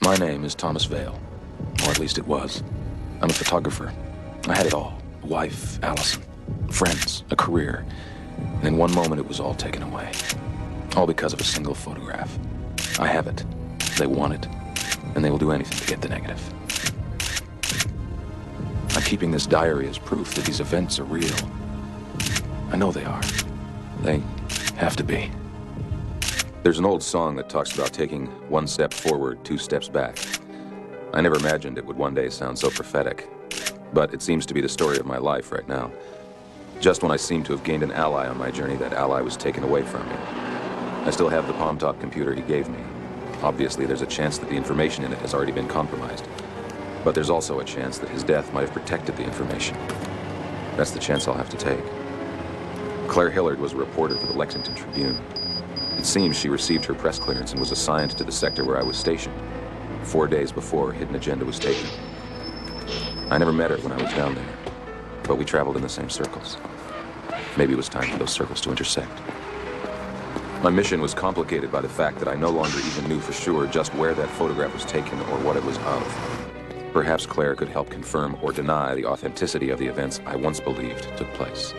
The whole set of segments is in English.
My name is Thomas Vale, or at least it was. I'm a photographer. I had it all. A wife, Allison, friends, a career. And in one moment it was all taken away. All because of a single photograph. I have it. They want it. And they will do anything to get the negative. I'm keeping this diary as proof that these events are real. I know they are. They have to be. There's an old song that talks about taking one step forward, 2 steps back. I never imagined it would one day sound so prophetic. But it seems to be the story of my life right now. Just when I seemed to have gained an ally on my journey, that ally was taken away from me. I still have the palm-top computer he gave me. Obviously, there's a chance that the information in it has already been compromised. But there's also a chance that his death might have protected the information. That's the chance I'll have to take. Claire Hillard was a reporter for the Lexington Tribune. It seems she received her press clearance and was assigned to the sector where I was stationed. 4 days before Hidden Agenda was taken. I never met her when I was down there, but we traveled in the same circles. Maybe it was time for those circles to intersect. My mission was complicated by the fact that I no longer even knew for sure just where that photograph was taken or what it was of. Perhaps Claire could help confirm or deny the authenticity of the events I once believed took place.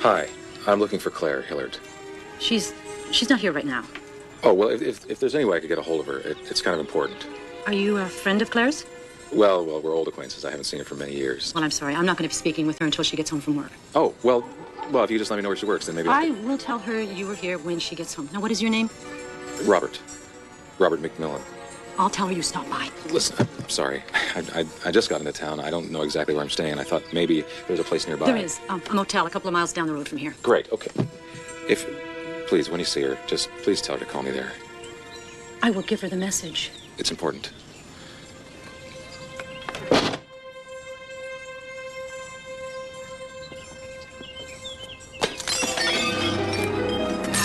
Hi, I'm looking for Claire Hillard. She's not here right now. Oh, well, if there's any way I could get a hold of her, it's kind of important. Are you a friend of Claire's? Well, we're old acquaintances. I haven't seen her for many years. Well, I'm sorry. I'm not going to be speaking with her until she gets home from work. Oh, well, if you just let me know where she works, then maybe I will tell her you were here when she gets home. Now, what is your name? Robert McMillan. I'll tell her you stopped by. Listen, I'm sorry. I just got into town. I don't know exactly where I'm staying. I thought maybe there's a place nearby. There is. A motel a couple of miles down the road from here. Great, okay. Please, when you see her, just please tell her to call me there. I will give her the message. It's important.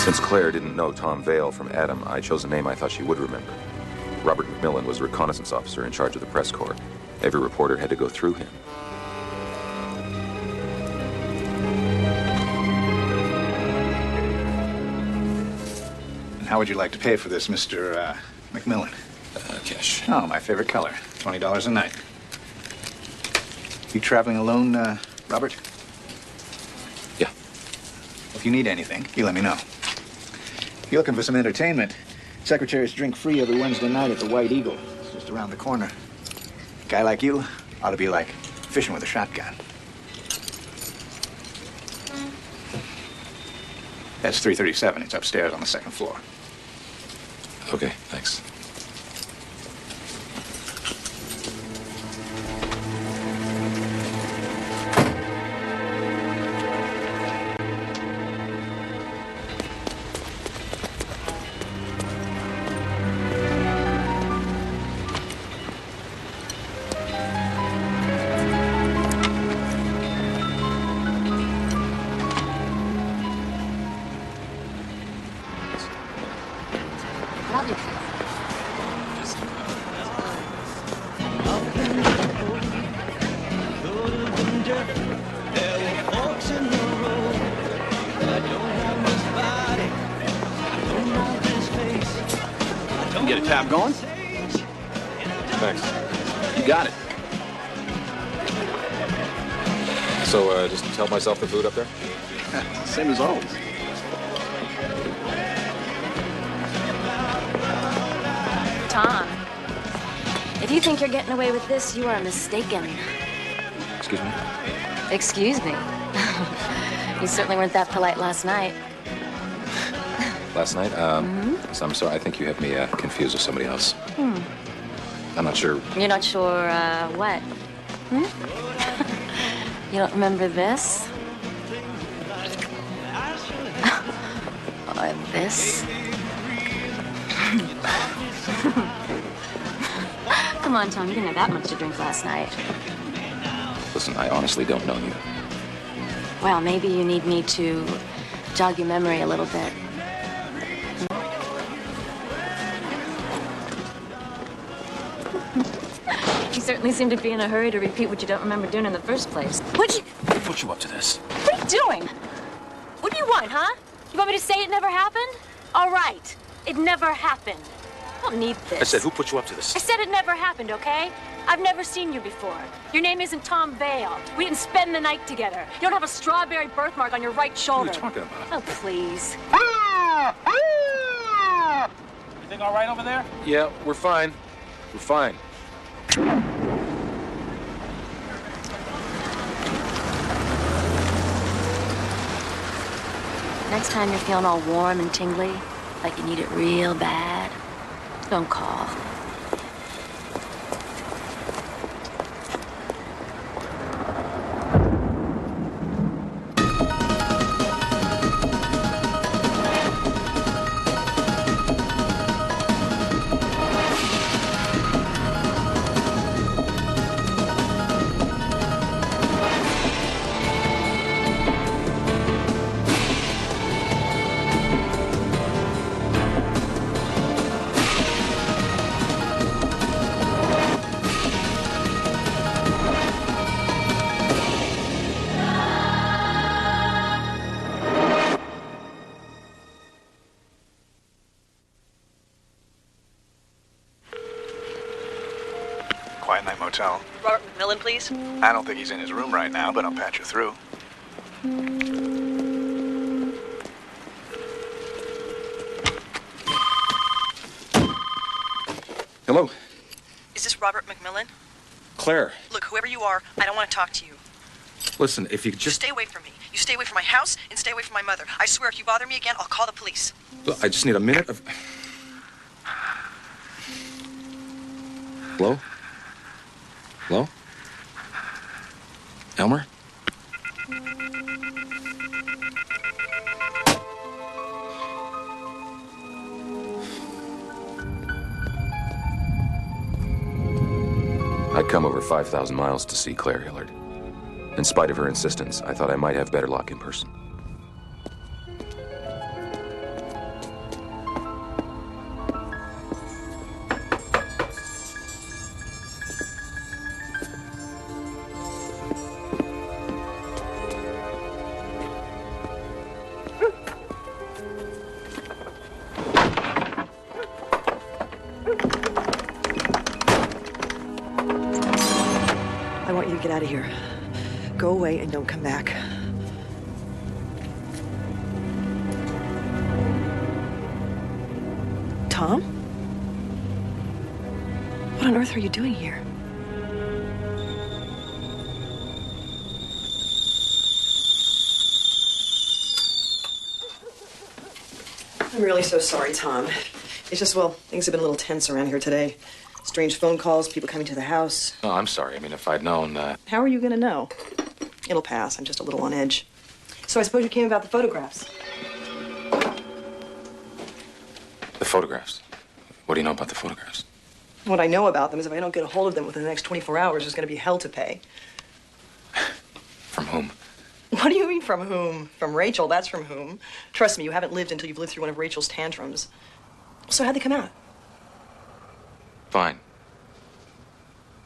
Since Claire didn't know Tom Vale from Adam, I chose a name I thought she would remember. Robert McMillan was a reconnaissance officer in charge of the press corps. Every reporter had to go through him. And how would you like to pay for this, Mr. McMillan? Cash. Oh, my favorite color. $20 a night. You traveling alone, Robert? Yeah. If you need anything, you let me know. If you're looking for some entertainment, secretaries drink free every Wednesday night at the White Eagle. It's just around the corner. A guy like you ought to be like fishing with a shotgun. That's 337. It's upstairs on the 2nd floor. Okay, thanks. Get a tab going? Thanks. You got it. So, just help myself the food up there? Same as always. Tom, if you think you're getting away with this, you are mistaken. Excuse me? Excuse me. You certainly weren't that polite last night. Last night? So I'm sorry. I think you have me confused with somebody else. I'm not sure. You're not sure, what? You don't remember this? Or this? Come on, Tom. You didn't have that much to drink last night. Listen, I honestly don't know you. Well, maybe you need me to jog your memory a little bit. You certainly seem to be in a hurry to repeat what you don't remember doing in the first place. Who put you up to this? What are you doing? What do you want, huh? You want me to say it never happened? All right. It never happened. I don't need this. I said, who put you up to this? I said it never happened, okay? I've never seen you before. Your name isn't Tom Vale. We didn't spend the night together. You don't have a strawberry birthmark on your right shoulder. What are you talking about? Oh, please. Everything all right over there? Yeah, we're fine. We're fine. Next time you're feeling all warm and tingly, like you need it real bad, don't call. Quiet Night Motel. Robert McMillan, please. I don't think he's in his room right now, but I'll patch you through. Hello? Is this Robert McMillan? Claire, Look, whoever you are, I don't want to talk to you. listen, if you could Just just... stay away from me. You stay away from my house and stay away from my mother. I swear if you bother me again, I'll call the police. Look, I just need a minute of... Hello? Hello? Elmer? I'd come over 5,000 miles to see Claire Hillard. In spite of her insistence, I thought I might have better luck in person. I want you to get out of here. Go away and don't come back. Tom? What on earth are you doing here? I'm really so sorry, Tom. It's just, well, things have been a little tense around here today. Strange phone calls, people coming to the house. Oh, I'm sorry. I mean, if I'd known... How are you going to know? It'll pass. I'm just a little on edge. So I suppose you came about the photographs. The photographs. What do you know about the photographs? What I know about them is if I don't get a hold of them within the next 24 hours, there's going to be hell to pay. From whom? What do you mean from whom? From Rachel, that's from whom. Trust me, you haven't lived until you've lived through one of Rachel's tantrums. So how'd they come out? Fine.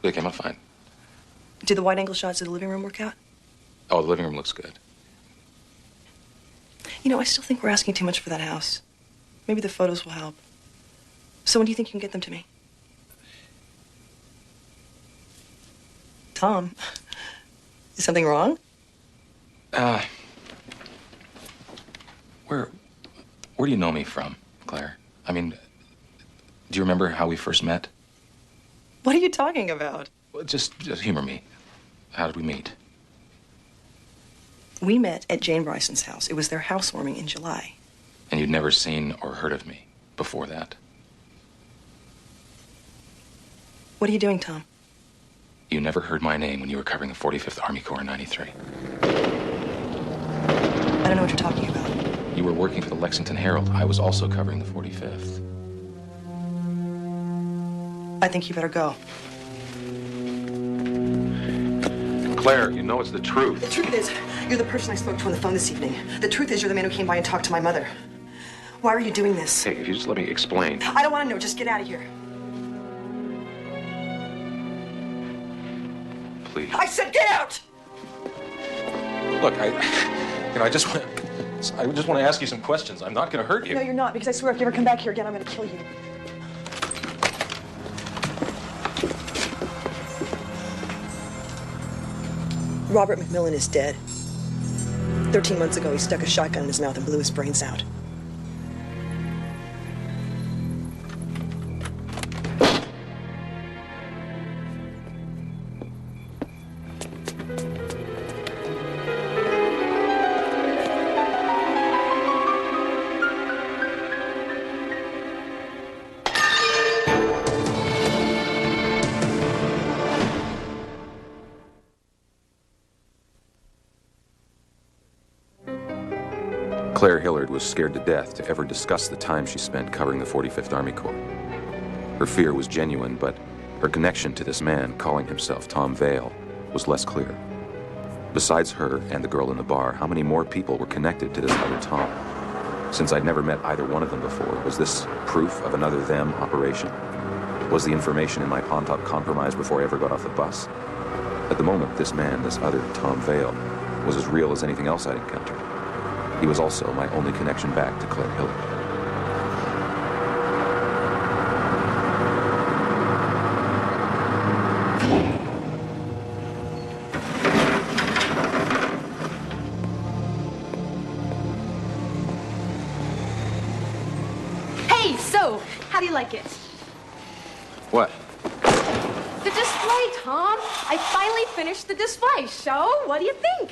They came out fine. Did the wide-angle shots of the living room work out? Oh, the living room looks good. You know, I still think we're asking too much for that house. Maybe the photos will help. So when do you think you can get them to me? Tom, is something wrong? Where do you know me from, Claire? I mean, do you remember how we first met? What are you talking about? Well, just humor me. How did we meet? We met at Jane Bryson's house. It was their housewarming in July. And you'd never seen or heard of me before that? What are you doing, Tom? You never heard my name when you were covering the 45th Army Corps in '93. I don't know what you're talking about. You were working for the Lexington Herald. I was also covering the 45th. I think you better go. Claire, you know it's the truth. The truth is, you're the person I spoke to on the phone this evening. The truth is, you're the man who came by and talked to my mother. Why are you doing this? Hey, if you just let me explain. I don't want to know. Just get out of here. Please. I said get out! Look, I just want to ask you some questions. I'm not going to hurt you. No, you're not, because I swear if you ever come back here again, I'm going to kill you. Robert McMillan is dead. 13 months ago, he stuck a shotgun in his mouth and blew his brains out. Claire Hillard was scared to death to ever discuss the time she spent covering the 45th Army Corps. Her fear was genuine, but her connection to this man, calling himself Tom Vale, was less clear. Besides her and the girl in the bar, how many more people were connected to this other Tom? Since I'd never met either one of them before, was this proof of another them operation? Was the information in my pawn top compromised before I ever got off the bus? At the moment, this man, this other Tom Vale, was as real as anything else I'd encountered. He was also my only connection back to Claire Hillard. Hey, so, how do you like it? What? The display, Tom. I finally finished the display. So, what do you think?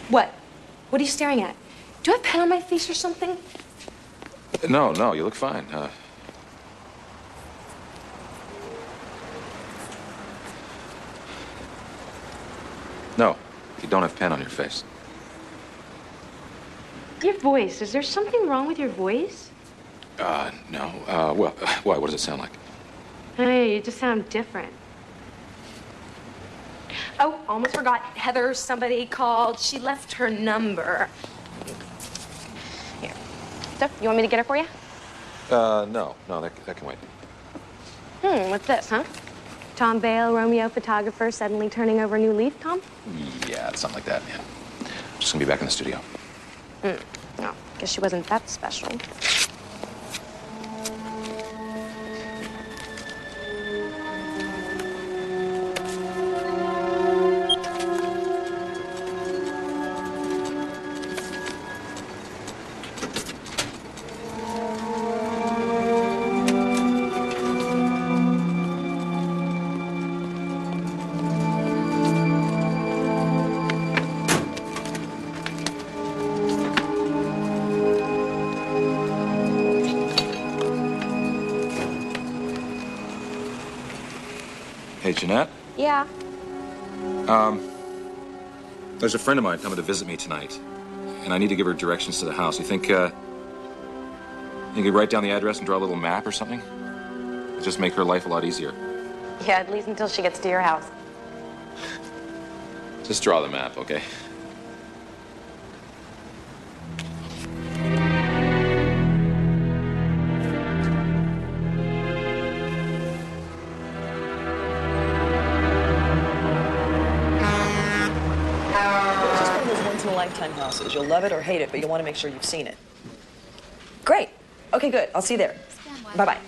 What? What are you staring at? Do I have pen on my face or something? No, you look fine. No, you don't have pen on your face. Your voice. Is there something wrong with your voice? No. Well, why? What does it sound like? Hey, you just sound different. Oh, almost forgot. Heather, somebody called. She left her number. Here. So, you want me to get her for you? No, that can wait. What's this, huh? Tom Vale, Romeo photographer, suddenly turning over a new leaf, Tom? Yeah, it's something like that, yeah. I'm just gonna be back in the studio. No, guess she wasn't that special. Hey, Jeanette? Yeah. There's a friend of mine coming to visit me tonight, and I need to give her directions to the house. You think, you could write down the address and draw a little map or something? It'd just make her life a lot easier. Yeah, at least until she gets to your house. Just draw the map, okay? Lifetime houses. You'll love it or hate it, but you'll want to make sure you've seen it. Great. Okay, good. I'll see you there. Bye-bye.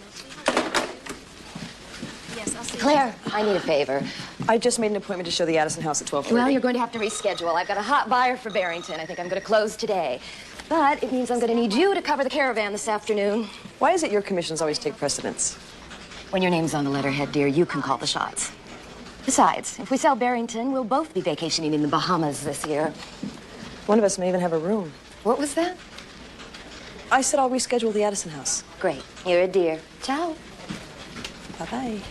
Claire, I need a favor. I just made an appointment to show the Addison house at 12:30. Well, you're going to have to reschedule. I've got a hot buyer for Barrington. I think I'm going to close today. But it means I'm going to need you to cover the caravan this afternoon. Why is it your commissions always take precedence? When your name's on the letterhead, dear, you can call the shots. Besides, if we sell Barrington, we'll both be vacationing in the Bahamas this year. One of us may even have a room. What was that? I said I'll reschedule the Addison house. Great. You're a dear. Ciao. Bye-bye.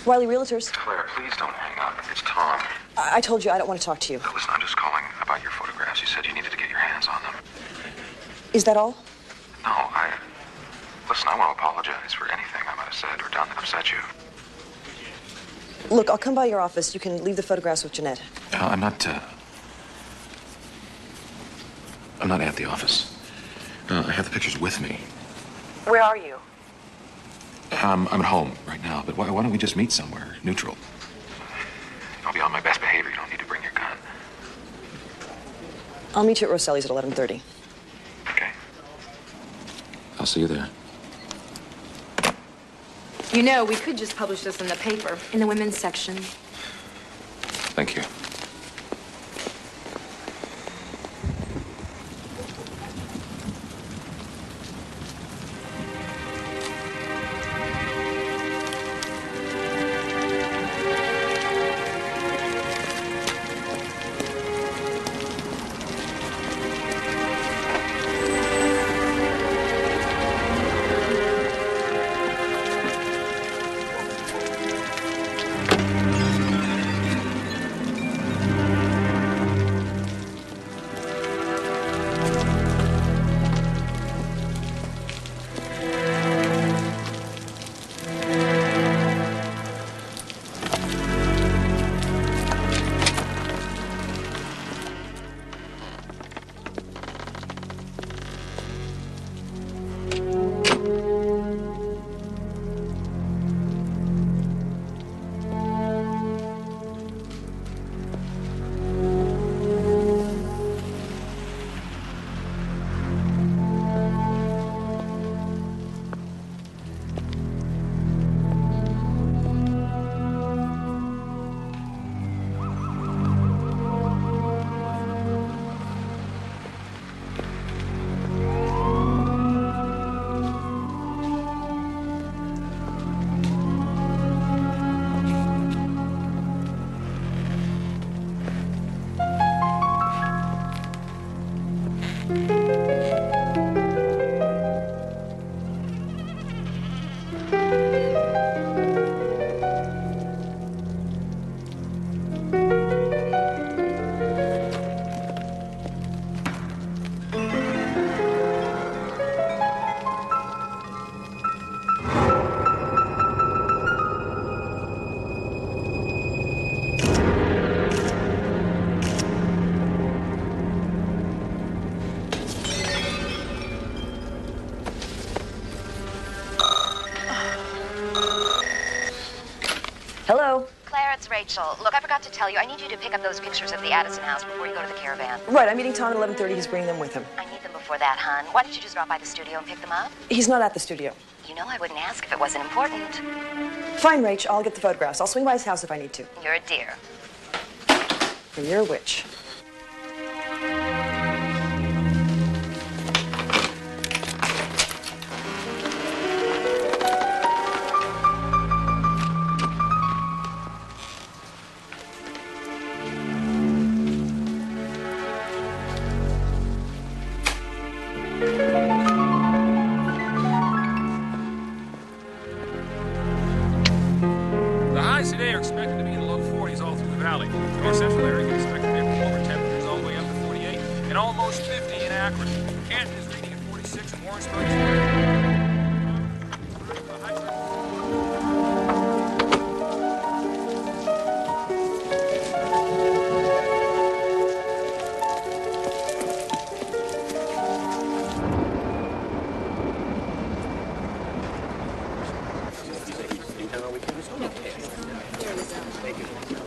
Wiley Realtors. Claire, please don't hang up. It's Tom. I told you I don't want to talk to you. Listen, I'm just calling about your photographs. You said you needed to get your hands on them. Is that all? No, Listen, I want to apologize for anything I might have said or done that upset you. Look, I'll come by your office. You can leave the photographs with Jeanette. I'm not at the office. I have the pictures with me. Where are you? I'm at home right now, but why don't we just meet somewhere neutral? I'll be on my best behavior. You don't need to bring your gun. I'll meet you at Rosselli's at 11:30. Okay. I'll see you there. You know, we could just publish this in the paper, in the women's section. Thank you. Hello. Claire, it's Rachel. Look, I forgot to tell you, I need you to pick up those pictures of the Addison house before you go to the caravan. Right, I'm meeting Tom at 11:30. He's bringing them with him. I need them before that, hon. Why don't you just drop by the studio and pick them up? He's not at the studio. You know I wouldn't ask if it wasn't important. Fine, Rach. I'll get the photographs. I'll swing by his house if I need to. You're a dear. And you're a witch. The highs today are expected to be in the low 40s all through the valley. The north central area is expected to have lower temperatures all the way up to 48 and almost 50 in Akron. Canton is reading at 46 and Warrensburg is 48.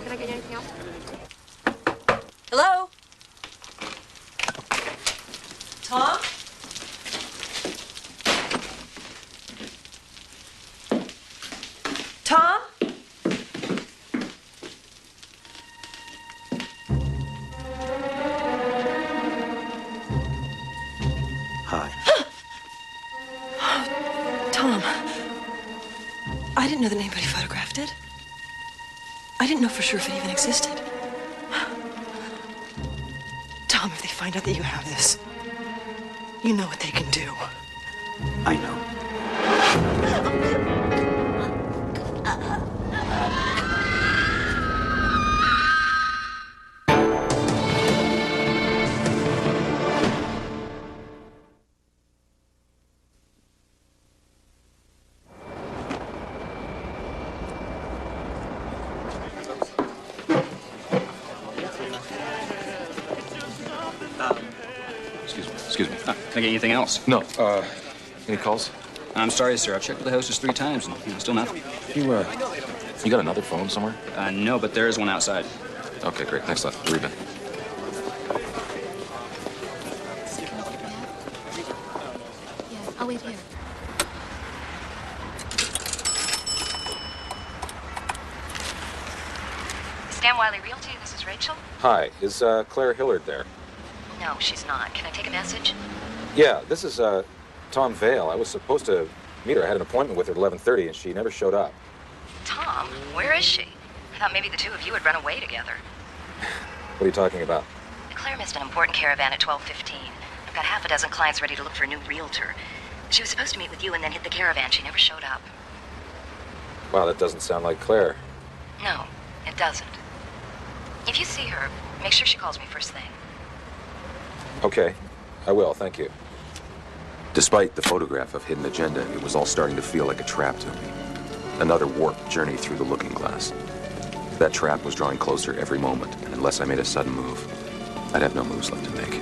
Can I get you anything else? Hello? Tom? Tom? Hi. Tom. I didn't know that anybody photographed it. I didn't know for sure if it even existed. Tom, if they find out that you have this, you know what they can do. I know. Excuse me. Can I get anything else? No. Any calls? I'm sorry, sir. I've checked with the hostess 3 times and still nothing. You got another phone somewhere? No, but there is one outside. Okay, great. Thanks a lot. Reuben. Yeah, I'll wait here. Stan Wiley Realty, this is Rachel. Hi. Is Claire Hillard there? No, she's not. Can I take a message? Yeah, this is Tom Vale. I was supposed to meet her. I had an appointment with her at 11:30, and she never showed up. Tom, where is she? I thought maybe the two of you would run away together. What are you talking about? Claire missed an important caravan at 12:15. I've got half a dozen clients ready to look for a new realtor. She was supposed to meet with you and then hit the caravan. She never showed up. Wow, that doesn't sound like Claire. No, it doesn't. If you see her, make sure she calls me first thing. Okay, I will. Thank you. Despite the photograph of Hidden Agenda, it was all starting to feel like a trap to me. Another warped journey through the looking glass. That trap was drawing closer every moment, and unless I made a sudden move, I'd have no moves left to make.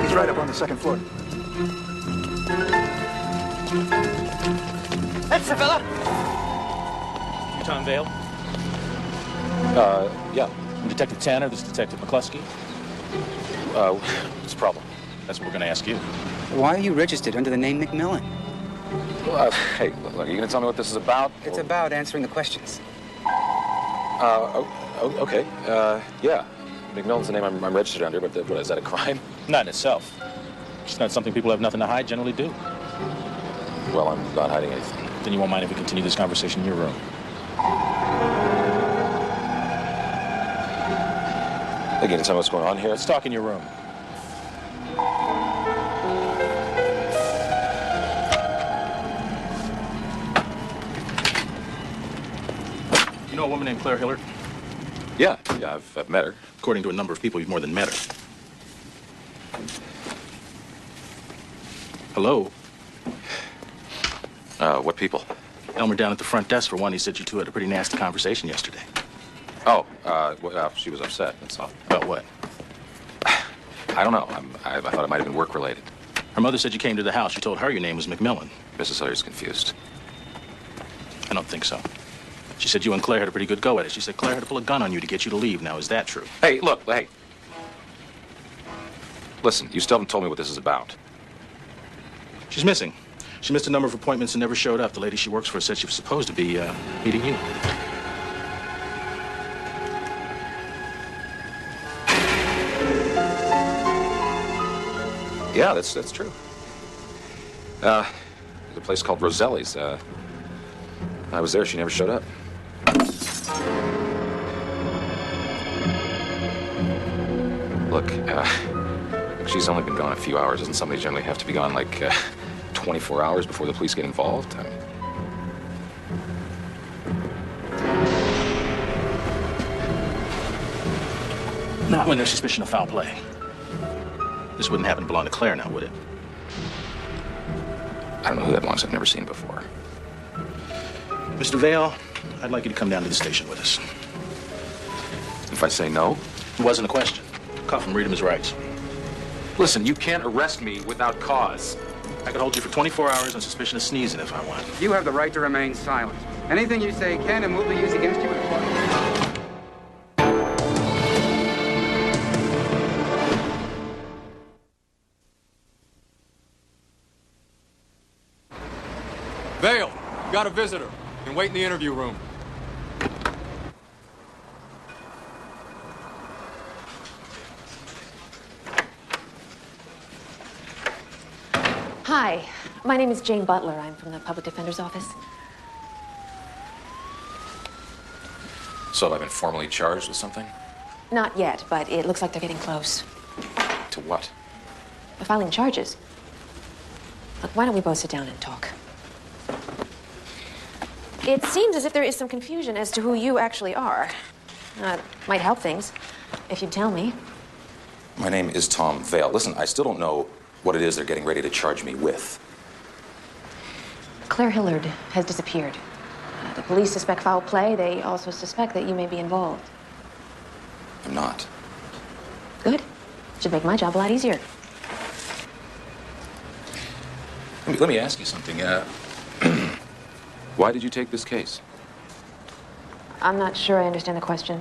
He's right up on the second floor. That's the fella. You Tom Vale? Yeah. I'm Detective Tanner. This is Detective McCluskey. What's the problem? That's what we're going to ask you. Why are you registered under the name McMillan? Hey, look, are you going to tell me what this is about? It's about answering the questions. Okay. Yeah. McMillan's the name I'm registered under, but what, is that a crime? Not in itself. It's not something people who have nothing to hide generally do. Well, I'm not hiding anything. Then you won't mind if we continue this conversation in your room. Hey, can you tell me what's going on here? Let's talk in your room. You know a woman named Claire Hillard? Yeah, I've met her. According to a number of people, you've more than met her. Hello? What people? Elmer down at the front desk, for one. He said you two had a pretty nasty conversation yesterday. Oh, well, she was upset, that's all. About what? I don't know. I thought it might have been work-related. Her mother said you came to the house. You told her your name was McMillan. Mrs. Hilliard's confused. I don't think so. She said you and Claire had a pretty good go at it. She said Claire had to pull a gun on you to get you to leave. Now, is that true? Hey, look, hey. Listen, you still haven't told me what this is about. She's missing. She missed a number of appointments and never showed up. The lady she works for said she was supposed to be meeting you. Yeah, that's true. There's a place called Roselli's. I was there. She never showed up. Look, she's only been gone a few hours. Doesn't somebody generally have to be gone like 24 hours before the police get involved? I mean... Not when there's suspicion of foul play. This wouldn't happen to belong to Claire now, would it? I don't know who that belongs. I've never seen before. Mr. Vale, I'd like you to come down to the station with us. If I say no? It wasn't a question. Cuff him, read him his rights. Listen, you can't arrest me without cause. I could hold you for 24 hours on suspicion of sneezing if I want. You have the right to remain silent. Anything you say can and will be used against you in court. Vale, got a visitor. You can wait in the interview room. Hi, my name is Jane Butler. I'm from the Public Defender's Office. So have I been formally charged with something? Not yet, but it looks like they're getting close. To what? They're filing charges. Look, why don't we both sit down and talk? It seems as if there is some confusion as to who you actually are. It might help things if you'd tell me. My name is Tom Vale. Listen, I still don't know what it is they're getting ready to charge me with. Claire Hillard has disappeared. The police suspect foul play. They also suspect that you may be involved. I'm not. Good. Should make my job a lot easier. Let me ask you something. Why did you take this case? I'm not sure I understand the question.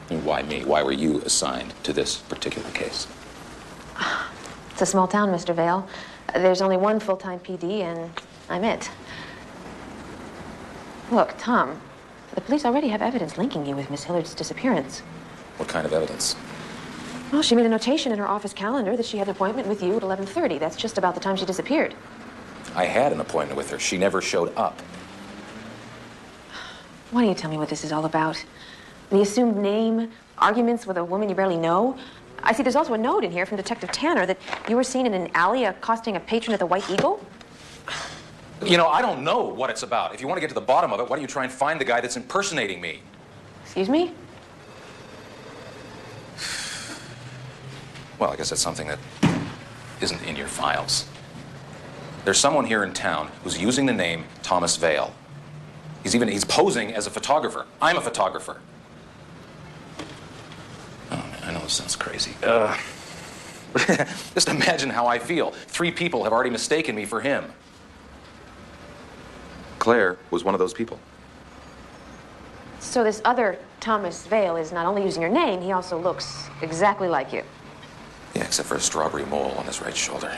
And why me? Why were you assigned to this particular case? It's a small town, Mr. Vale. There's only one full-time PD, and I'm it. Look, Tom, the police already have evidence linking you with Miss Hillard's disappearance. What kind of evidence? Well, she made a notation in her office calendar that she had an appointment with you at 11:30. That's just about the time she disappeared. I had an appointment with her. She never showed up. Why don't you tell me what this is all about? The assumed name, arguments with a woman you barely know. I see there's also a note in here from Detective Tanner that you were seen in an alley accosting a patron at the White Eagle. You know, I don't know what it's about. If you want to get to the bottom of it, why don't you try and find the guy that's impersonating me? Excuse me? Well, I guess that's something that isn't in your files. There's someone here in town who's using the name Thomas Vale. He's posing as a photographer. I'm a photographer. Oh, man, I know this sounds crazy. Just imagine how I feel. 3 people have already mistaken me for him. Claire was one of those people. So this other Thomas Vale is not only using your name, he also looks exactly like you. Yeah, except for a strawberry mole on his right shoulder.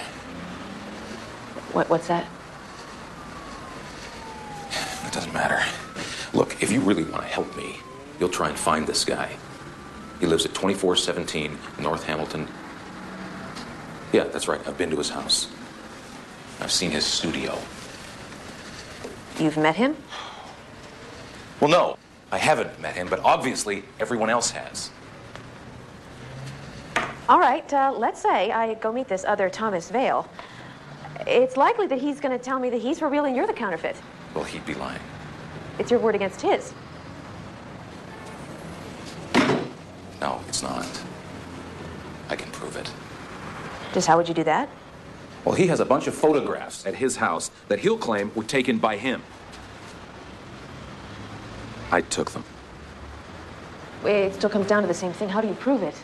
What's that? It doesn't matter. Look, if you really want to help me, you'll try and find this guy. He lives at 2417 North Hamilton. Yeah, that's right. I've been to his house. I've seen his studio. You've met him? Well, no, I haven't met him, but obviously everyone else has. All right, let's say I go meet this other Thomas Vale. It's likely that he's going to tell me that he's for real and you're the counterfeit. Well, he'd be lying. It's your word against his. No, it's not. I can prove it. Just how would you do that? Well, he has a bunch of photographs at his house that he'll claim were taken by him. I took them. It still comes down to the same thing. How do you prove it?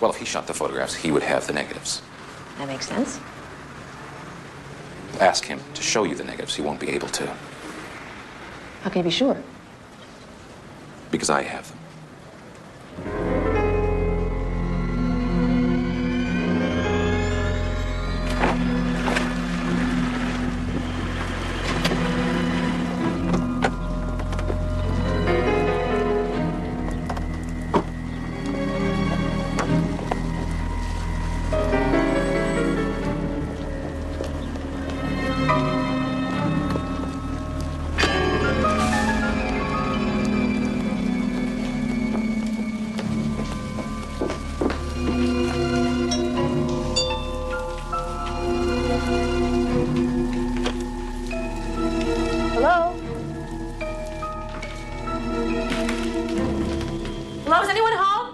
Well, if he shot the photographs, he would have the negatives. That makes sense. Ask him to show you the negatives. He won't be able to. How can you be sure? Because I have them. Hello? Hello, is anyone home?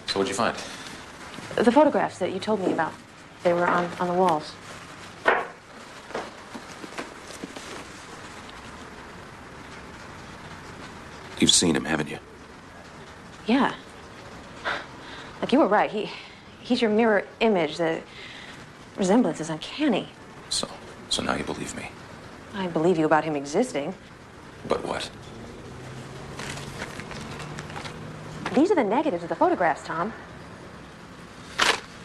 So what'd you find? The photographs that you told me about. They were on the walls. You've seen him, haven't you? Yeah. Like, you were right. He's your mirror image. The resemblance is uncanny. So now you believe me? I believe you about him existing. But what? These are the negatives of the photographs, Tom.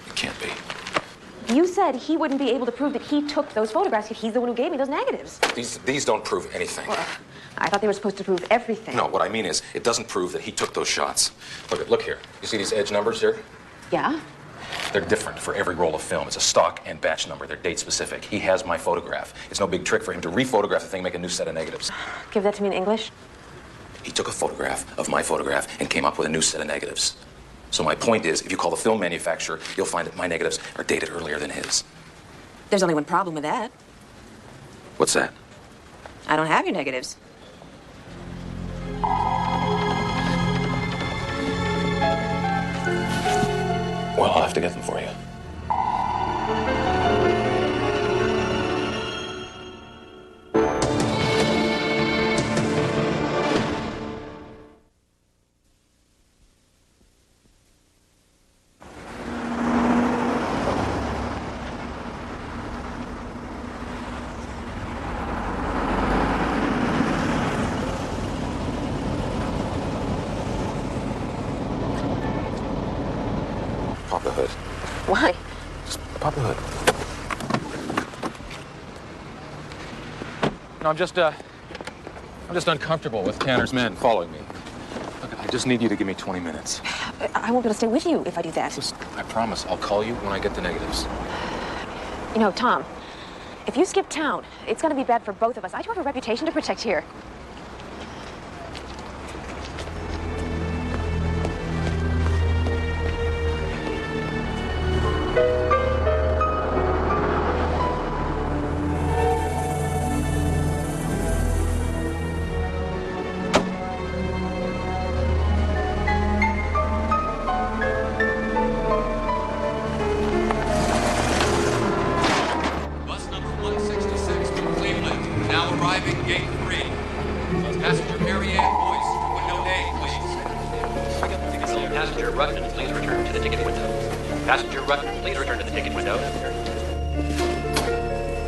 It can't be. You said he wouldn't be able to prove that he took those photographs if he's the one who gave me those negatives. These don't prove anything. Well, I thought they were supposed to prove everything. No, what I mean is, it doesn't prove that he took those shots. Look here. You see these edge numbers here? Yeah? They're different for every roll of film. It's a stock and batch number. They're date specific. He has my photograph. It's no big trick for him to rephotograph the thing, make a new set of negatives. Give that to me in English. He took a photograph of my photograph and came up with a new set of negatives. So my point is, if you call the film manufacturer, you'll find that my negatives are dated earlier than his. There's only one problem with that. What's that? I don't have your negatives. Well, I'll have to get them for you. Pop the hood. Why? Just pop the hood. No, I'm just uncomfortable with Tanner's men following me. Look, I just need you to give me 20 minutes. I won't be able to stay with you if I do that. Listen, I promise I'll call you when I get the negatives. You know, Tom, if you skip town, it's going to be bad for both of us. I do have a reputation to protect here. Bus number 166 from Cleveland, now arriving gate 3. Passenger Mary Ann Boyce, window A, please. Passenger Rutland, please return to the ticket window. Passenger Rutland, please return to the ticket window.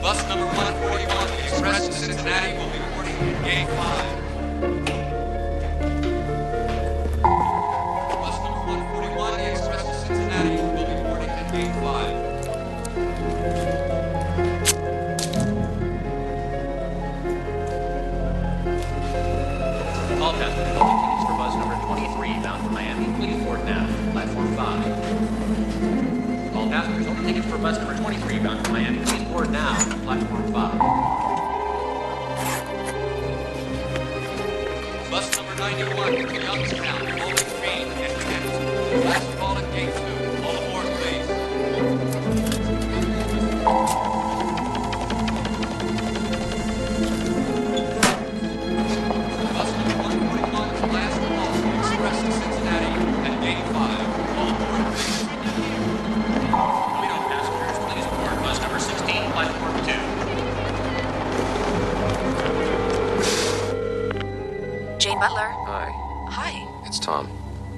Bus number 141, the express to Cincinnati, will be boarding at gate 5. Bus number 141, the express to Cincinnati, will be boarding at gate 5. All passengers holding tickets for bus number 23 bound for Miami, please board now. Platform 5. All passengers holding tickets for bus number 23 bound for Miami, please board now. Platform 5. Bus number 91 from Youngstown, Bowling Green, and Kent. Last call at gate 2. All aboard, please. Bus number 141, last call, express to Cincinnati, at gate 5. All aboard, please. Toledo passengers, please board bus number 16, platform 2. Jane Butler. Hi, Hi. it's Tom.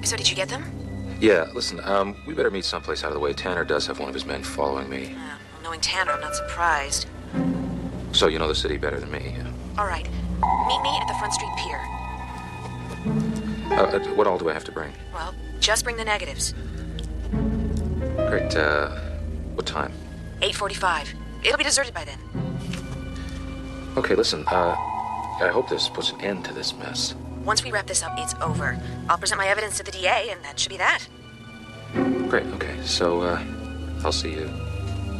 So did you get them? Yeah, listen, we better meet someplace out of the way. Tanner does have one of his men following me. Well, knowing Tanner, I'm not surprised. So you know the city better than me. All right. Meet me at the Front Street Pier. What all do I have to bring? Well, just bring the negatives. Great, what time? 8:45. It'll be deserted by then. Okay, listen, I hope this puts an end to this mess. Once we wrap this up, it's over. I'll present my evidence to the DA, and that should be that. Great, okay, so, I'll see you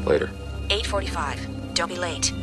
later. 8:45. Don't be late.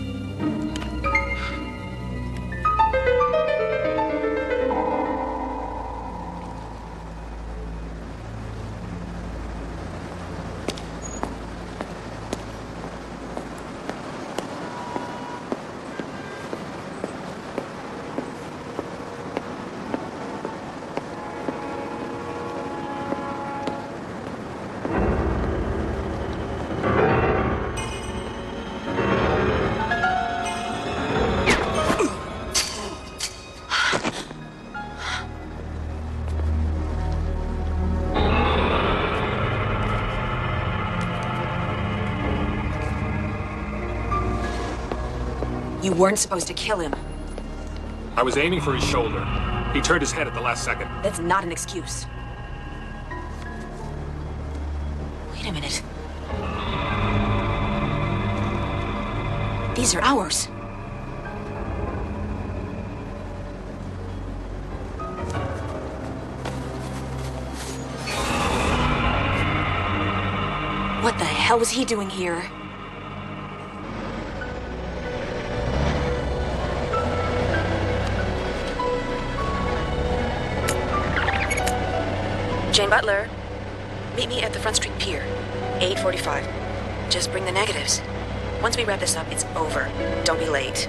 You weren't supposed to kill him. I was aiming for his shoulder. He turned his head at the last second. That's not an excuse. Wait a minute. These are ours. What the hell was he doing here? Jane Butler, meet me at the Front Street Pier, 8:45. Just bring the negatives. Once we wrap this up, it's over. Don't be late.